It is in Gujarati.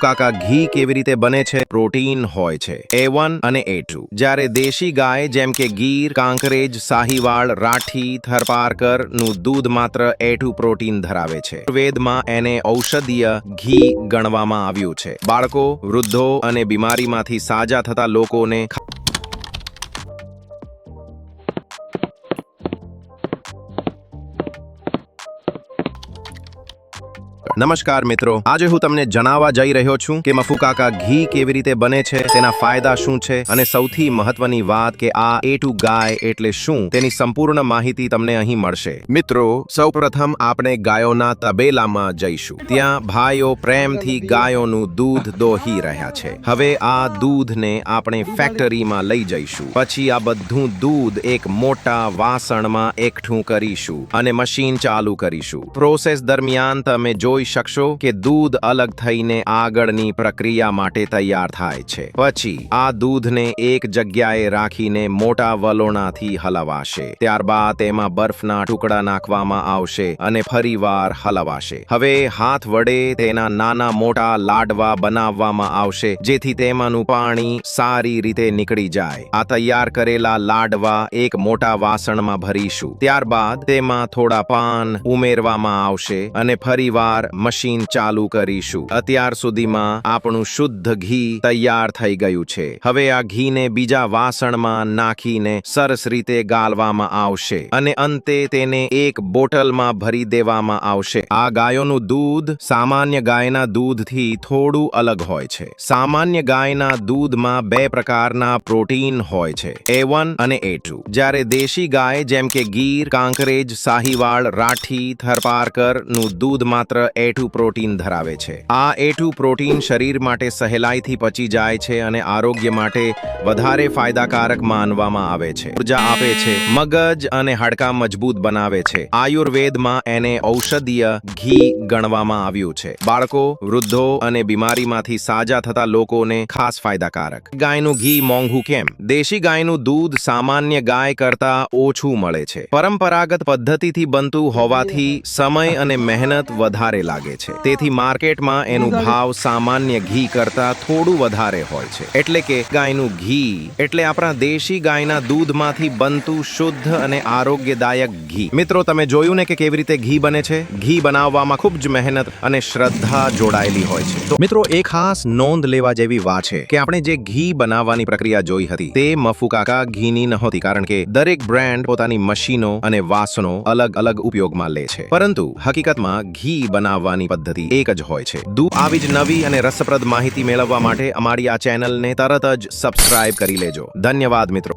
કાકા ઘી કેવી રીતે બને છે? પ્રોટીન હોય છે A1 અને A2. જ્યારે દેશી ગાય જેમ કે ગીર, કાંકરેજ, સાહીવાળ, રાઠી, થરપારકર નું દૂધ માત્ર A2 પ્રોટીન ધરાવે છે. આયુર્વેદમાં એને ઔષધીય ઘી ગણવામાં આવ્યું છે. બાળકો, વૃદ્ધો અને બીમારીમાંથી સાજા થતા લોકોને નમસ્કાર મિત્રો, આજે હું તમને જણાવવા જઈ રહ્યો છું કે મફુકાકા ઘી કેવી રીતે બને છે, તેના ફાયદા શું છે અને સૌથી મહત્વની વાત કે આ A2 ગાય એટલે શું, તેની સંપૂર્ણ માહિતી તમને અહીં મળશે. મિત્રો, સૌપ્રથમ આપણે ગાયોના તબેલામાં જઈશું. ત્યાં ભાઈઓ પ્રેમથી ગાયોનું દૂધ દોહી રહ્યા છે. હવે આ દૂધને આપણે ફેક્ટરીમાં લઈ જઈશું. પછી આ બધું દૂધ એક મોટા વાસણમાં એકઠું કરીશું અને મશીન ચાલુ કરીશું. પ્રોસેસ દરમિયાન તમે જોઈ શકશો કે દૂધ અલગ થઈને આગળની પ્રક્રિયા માટે તૈયાર થાય છે. પછી આ દૂધને એક જગ્યાએ રાખીને મોટા વલોણાથી હલાવાશે. ત્યારબાદ તેમાં બરફના ટુકડા નાખવામાં આવશે અને ફરીવાર હલાવાશે. હવે હાથ વડે તેના નાના મોટા લાડવા બનાવવામાં આવશે, જેથી તેમાંનું પાણી સારી રીતે નીકળી જાય. આ તૈયાર કરેલા લાડવા એક મોટા વાસણમાં ભરીશું. ત્યારબાદ તેમાં થોડા પાન ઉમેરવામાં આવશે અને ફરીવાર મશીન ચાલુ કરીશું. અત્યાર સુધીમાં આપણું શુદ્ધ ઘી તૈયાર થઈ ગયું છે. હવે આ ઘીને બીજા વાસણમાં નાખીને સરસ રીતે ગાળવામાં આવશે અને અંતે તેને એક બોટલમાં ભરી દેવામાં આવશે. આ ગાયોનું દૂધ સામાન્ય ગાયના દૂધથી થોડું અલગ હોય છે. સામાન્ય ગાયના દૂધમાં બે પ્રકારના પ્રોટીન હોય છે, A1 અને A2. જ્યારે દેશી ગાય જેમ કે ગીર, કાંકરેજ, સાહીવાળ, રાઠી, થરપારકર નું દૂધ માત્ર A2 પ્રોટીન ધરાવે છે. આ A2 પ્રોટીન શરીર માટે સહેલાઈથી પચી જાય છે અને આરોગ્ય માટે વધારે ફાયદાકારક માનવામાં આવે છે. ઉર્જા આપે છે, મગજ અને હાડકાં મજબૂત બનાવે છે. આયુર્વેદમાં એને ઔષધીય ઘી ગણવામાં આવ્યું છે. બાળકો, વૃદ્ધો અને બીમારીમાંથી સાજા થતા લોકોને ખાસ ફાયદાકારક. ગાયનું ઘી મોંઘું કેમ? દેશી ગાયનું દૂધ સામાન્ય ગાય કરતા ઓછું મળે છે. પરંપરાગત પદ્ધતિથી બનતું હોવાથી સમય અને મહેનત વધારે લાગે છે. તેથી માર્કેટમાં એનું ભાવ સામાન્ય ઘી કરતા થોડું વધારે હોય છે. એટલે કે ગાયનું ઘી એટલે આપણા દેશી ગાયના દૂધમાંથી બનતું શુદ્ધ અને આરોગ્યદાયક ઘી. મિત્રો, તમે જોયું ને કે કેવી રીતે ઘી બને છે? ઘી બનાવવામાં ખૂબ જ મહેનત અને શ્રદ્ધા જોડાયેલી હોય છે. તો મિત્રો, એક ખાસ નોંધ લેવા જેવી વાત છે કે આપણે જે ઘી બનાવવાની પ્રક્રિયા જોઈ હતી તે મફુકાકા ઘીની નહોતી, કારણ કે દરેક બ્રાન્ડ પોતાની મશીનો અને વાસણો અલગ અલગ ઉપયોગમાં લે છે. પરંતુ હકીકતમાં ઘી બનાવવાની પદ્ધતિ એક જ હોય છે. આવી જ નવી અને રસપ્રદ માહિતી મેળવવા માટે અમારી આ ચેનલને તરત જ સબસ્ક્રાઇબ કરી લેજો. ધન્યવાદ મિત્રો.